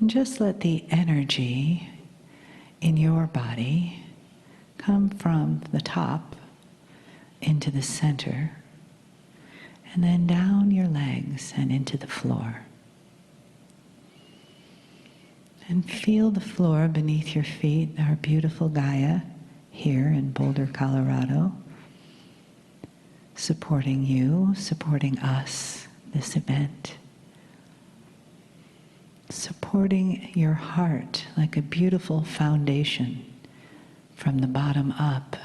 And just let the energy in your body come from the top into the center, and then down your legs and into the floor. And feel the floor beneath your feet, our beautiful Gaia here in Boulder, Colorado, supporting you, supporting us, this event. Supporting your heart like a beautiful foundation from the bottom up.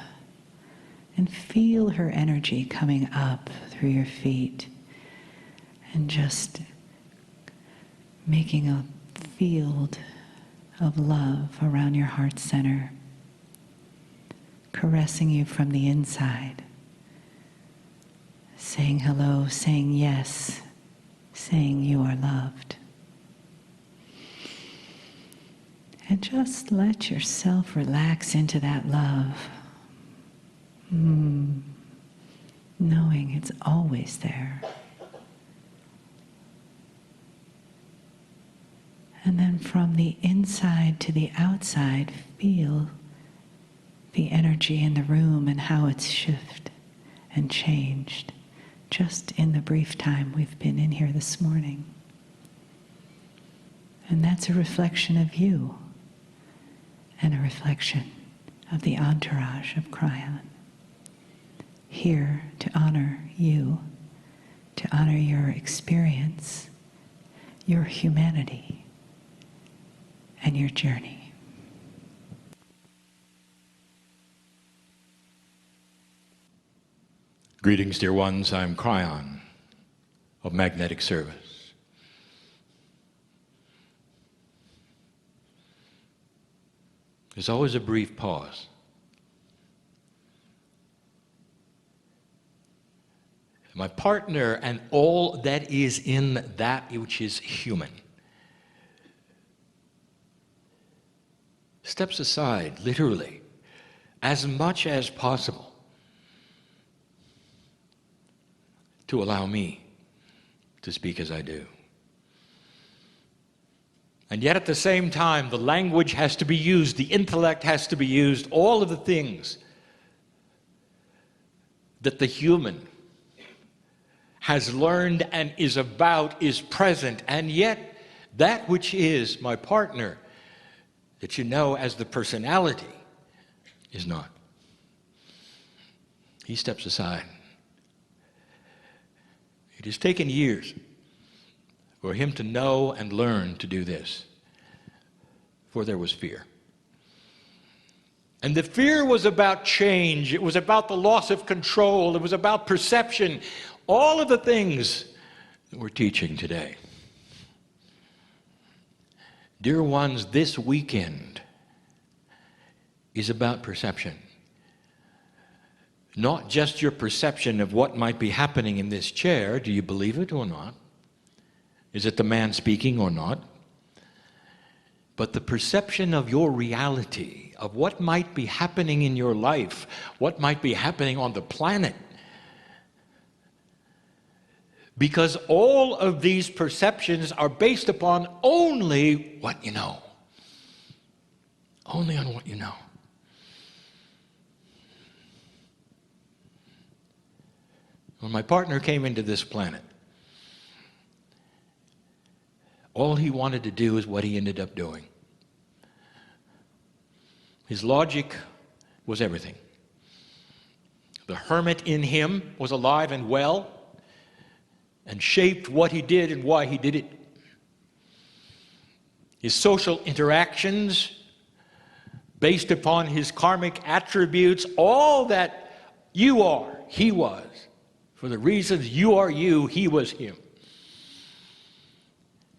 And feel her energy coming up through your feet and just making a field of love around your heart center, caressing you from the inside, saying hello, saying yes, saying you are loved. And just let yourself relax into that love, knowing it's always there. And then from the inside to the outside, feel the energy in the room and how it's shifted and changed just in the brief time we've been in here this morning. And that's a reflection of you and a reflection of the entourage of Kryon, here to honor you, to honor your experience, your humanity, and your journey. Greetings, dear ones. I'm Kryon of Magnetic Service. There's always a brief pause. My partner and all that is in that which is human steps aside, literally, as much as possible to allow me to speak as I do. And yet at the same time, the language has to be used, the intellect has to be used, all of the things that the human has learned and is about is present. And yet that which is my partner, that you know as the personality, is not. He steps aside. It has taken years for him to know and learn to do this, for there was fear. And the fear was about change. It was about the loss of control. It was about perception. All of the things that we're teaching today. Dear ones, this weekend is about perception. Not just your perception of what might be happening in this chair. Do you believe it or not? Is it the man speaking or not? But the perception of your reality, of what might be happening in your life, what might be happening on the planet. Because all of these perceptions are based upon only what you know. Only on what you know. When my partner came into this planet, all he wanted to do is what he ended up doing. His logic was everything. The hermit in him was alive and well and shaped what he did and why he did it. His social interactions, based upon his karmic attributes, all that you are, he was. For the reasons you are you, he was him.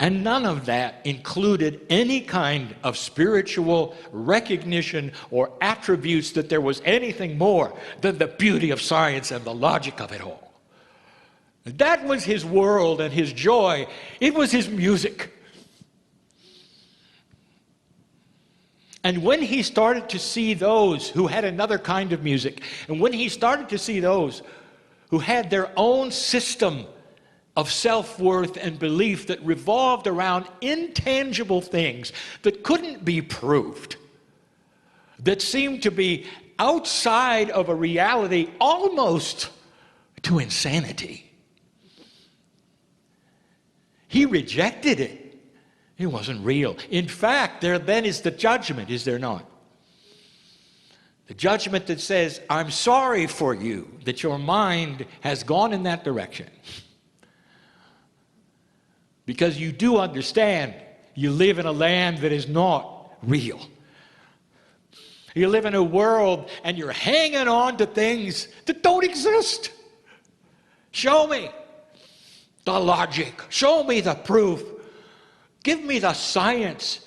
And none of that included any kind of spiritual recognition or attributes that there was anything more than the beauty of science and the logic of it all. That was his world and his joy. It was his music. And when he started to see those who had another kind of music, and when he started to see those who had their own system of self-worth and belief that revolved around intangible things that couldn't be proved, that seemed to be outside of a reality almost to insanity. He rejected it. It wasn't real. In fact, there then is the judgment, is there not? The judgment that says, I'm sorry for you that your mind has gone in that direction. Because you do understand you live in a land that is not real. You live in a world and you're hanging on to things that don't exist. Show me the logic. Show me the proof. Give me the science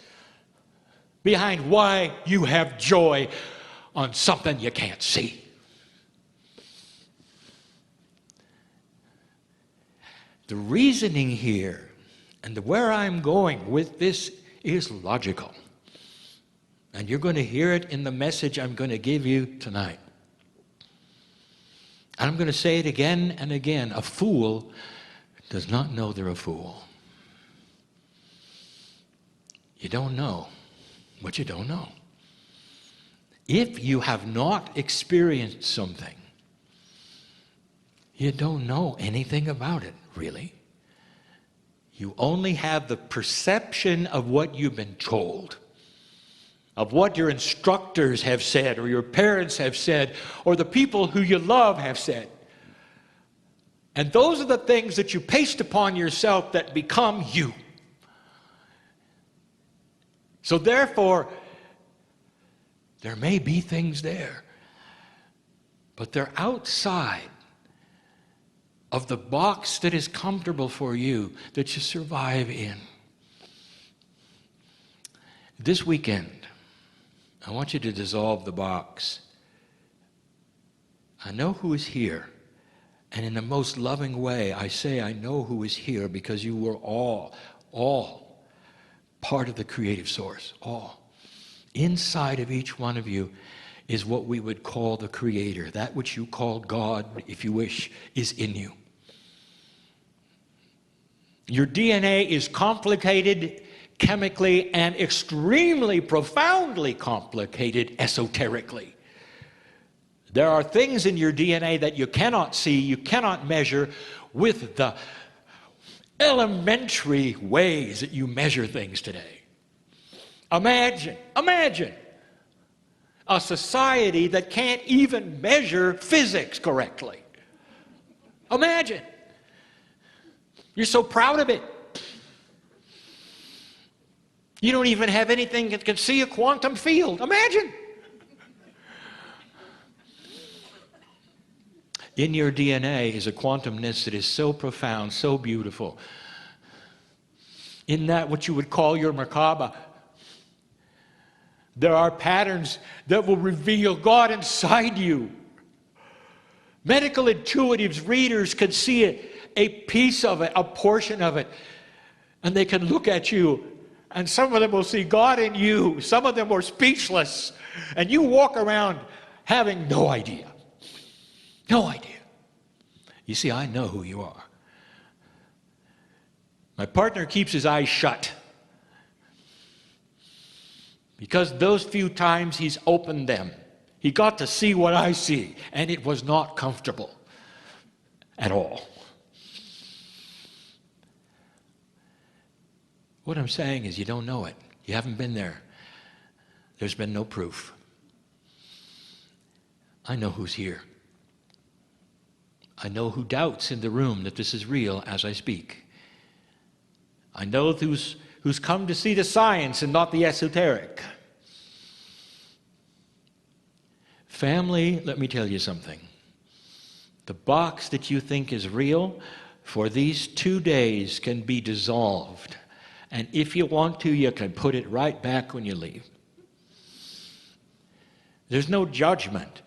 behind why you have joy on something you can't see. The reasoning here and where I'm going with this is logical. And you're going to hear it in the message I'm going to give you tonight. And I'm going to say it again and again. A fool does not know they're a fool. You don't know what you don't know. If you have not experienced something, you don't know anything about it, really. You only have the perception of what you've been told, of what your instructors have said, or your parents have said, or the people who you love have said. And those are the things that you paste upon yourself that become you. So therefore, there may be things there, but they're outside of the box that is comfortable for you, that you survive in. This weekend, I want you to dissolve the box. I know who is here. And in the most loving way, I say I know who is here because you were all part of the creative source, all. Inside of each one of you is what we would call the Creator. That which you call God, if you wish, is in you. Your DNA is complicated chemically and extremely profoundly complicated esoterically. There are things in your DNA that you cannot see, you cannot measure with the elementary ways that you measure things today. Imagine a society that can't even measure physics correctly. Imagine. You're so proud of it. You don't even have anything that can see a quantum field. Imagine. In your DNA is a quantumness that is so profound, so beautiful. In that what you would call your Merkaba, there are patterns that will reveal God inside you. Medical intuitives, readers can see it, a piece of it, a portion of it, and they can look at you, and some of them will see God in you. Some of them are speechless, and you walk around having no idea. No idea. You see, I know who you are. My partner keeps his eyes shut because those few times he's opened them, he got to see what I see, and it was not comfortable at all. What I'm saying is you don't know it. You haven't been there. There's been no proof. I know who's here. I know who doubts in the room that this is real as I speak. I know who's come to see the science and not the esoteric. Family, let me tell you something. The box that you think is real for these 2 days can be dissolved. And if you want to, you can put it right back when you leave. There's no judgment.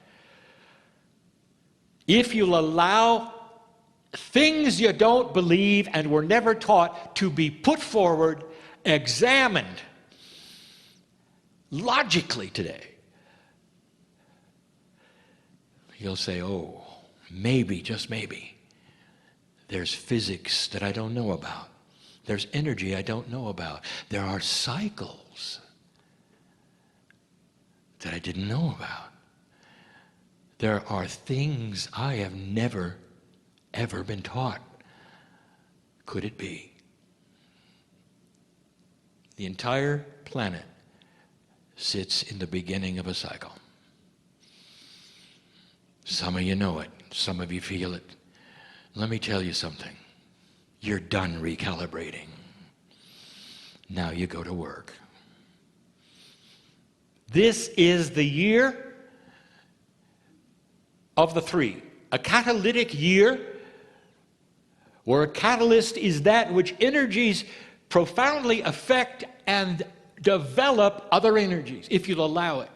If you'll allow things you don't believe and were never taught to be put forward, examined logically today, you'll say, oh, maybe, just maybe, There's physics that I don't know about. There's energy I don't know about. There are cycles that I didn't know about. There are things I have never, ever been taught. Could it be? The entire planet sits in the beginning of a cycle. Some of you know it. Some of you feel it. Let me tell you something. You're done recalibrating. Now you go to work. This is the year of the three. A catalytic year, where a catalyst is that which energies profoundly affect and develop other energies, if you'll allow it.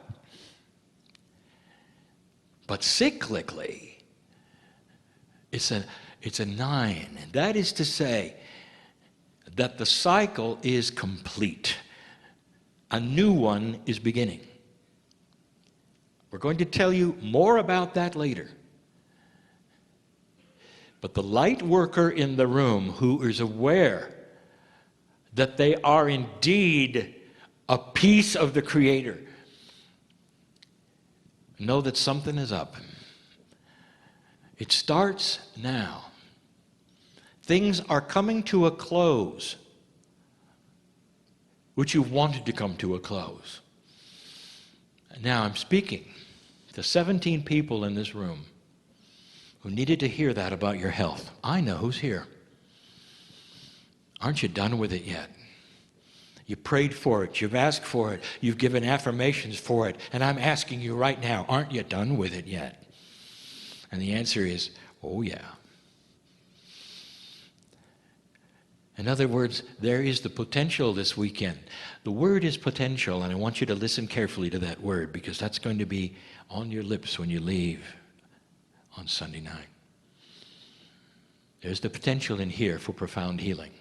But cyclically, it's a 9. And that is to say that the cycle is complete. A new one is beginning. We're going to tell you more about that later. But the light worker in the room who is aware that they are indeed a piece of the Creator, know that something is up. It starts now. Things are coming to a close, which you wanted to come to a close. Now I'm speaking to 17 people in this room who needed to hear that about your health. I know who's here. Aren't you done with it yet? You prayed for it. You've asked for it. You've given affirmations for it. And I'm asking you right now, aren't you done with it yet? And the answer is, oh yeah. In other words, there is the potential this weekend. The word is potential, and I want you to listen carefully to that word, because that's going to be on your lips when you leave on Sunday night. There's the potential in here for profound healing.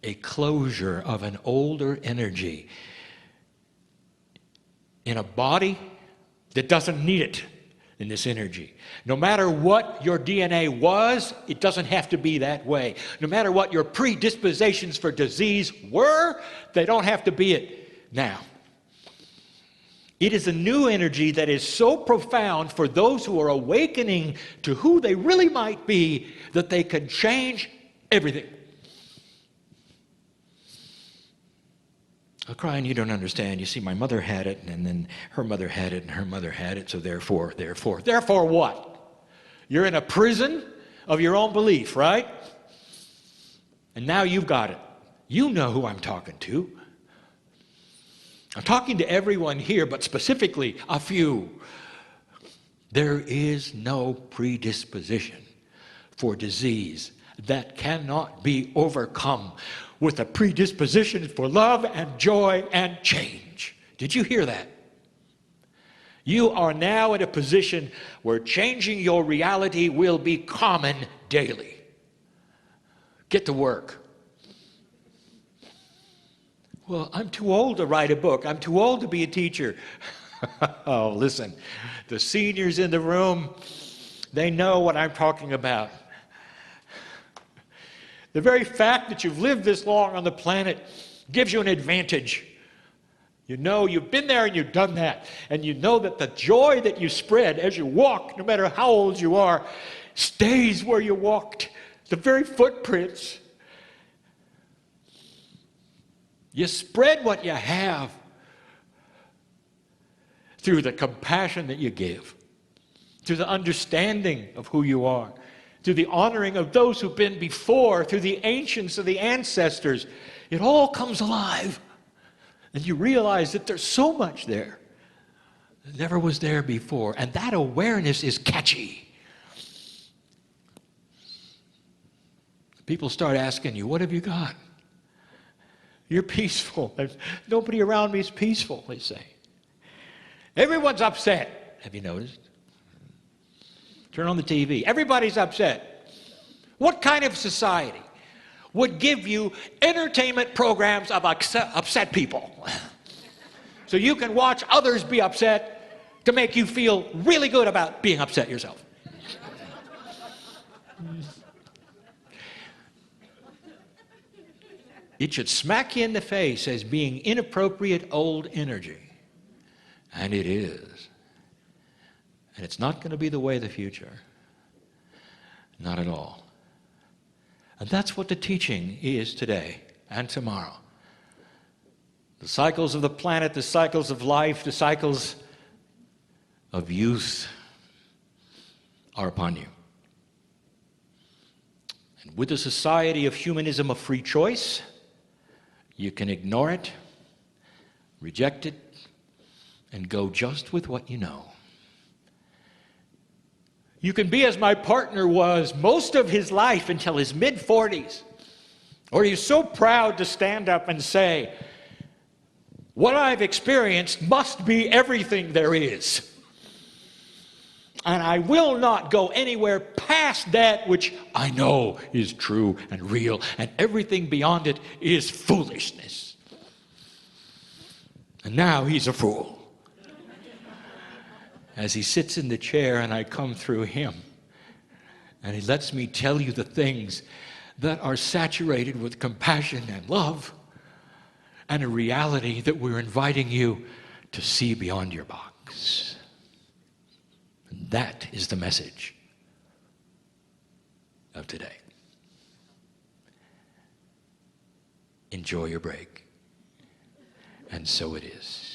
A closure of an older energy in a body that doesn't need it in this energy. No matter what your DNA was, it doesn't have to be that way. No matter what your predispositions for disease were, they don't have to be it now. It is a new energy that is so profound for those who are awakening to who they really might be that they can change everything. Oh, Kryon, you don't understand. You see, my mother had it, and then her mother had it, and her mother had it, so therefore what? You're in a prison of your own belief, right? And now you've got it. You know who I'm talking to. I'm talking to everyone here, but specifically a few. There is no predisposition for disease that cannot be overcome with a predisposition for love and joy and change. Did you hear that? You are now in a position where changing your reality will be common daily. Get to work. Well, I'm too old to write a book. I'm too old to be a teacher. Oh, listen, the seniors in the room, they know what I'm talking about. The very fact that you've lived this long on the planet gives you an advantage. You know you've been there and you've done that. And you know that the joy that you spread as you walk, no matter how old you are, stays where you walked. The very footprints. You spread what you have through the compassion that you give, through the understanding of who you are, through the honoring of those who've been before, through the ancients of the ancestors. It all comes alive. And you realize that there's so much there that never was there before. And that awareness is catchy. People start asking you, what have you got? You're peaceful. Nobody around me is peaceful, they say. Everyone's upset. Have you noticed? Turn on the TV. Everybody's upset. What kind of society would give you entertainment programs of upset people? So you can watch others be upset to make you feel really good about being upset yourself. It should smack you in the face as being inappropriate old energy. And it is. And it's not going to be the way of the future. Not at all. And that's what the teaching is today and tomorrow. The cycles of the planet, the cycles of life, the cycles of youth are upon you. And with a society of humanism of free choice, you can ignore it, reject it, and go just with what you know. You can be as my partner was most of his life until his mid-40s, or he's so proud to stand up and say, what I've experienced must be everything there is. And I will not go anywhere past that which I know is true and real, and everything beyond it is foolishness. And now he's a fool. As he sits in the chair and I come through him, and he lets me tell you the things that are saturated with compassion and love, and a reality that we're inviting you to see beyond your box. And that is the message of today. Enjoy your break. And so it is.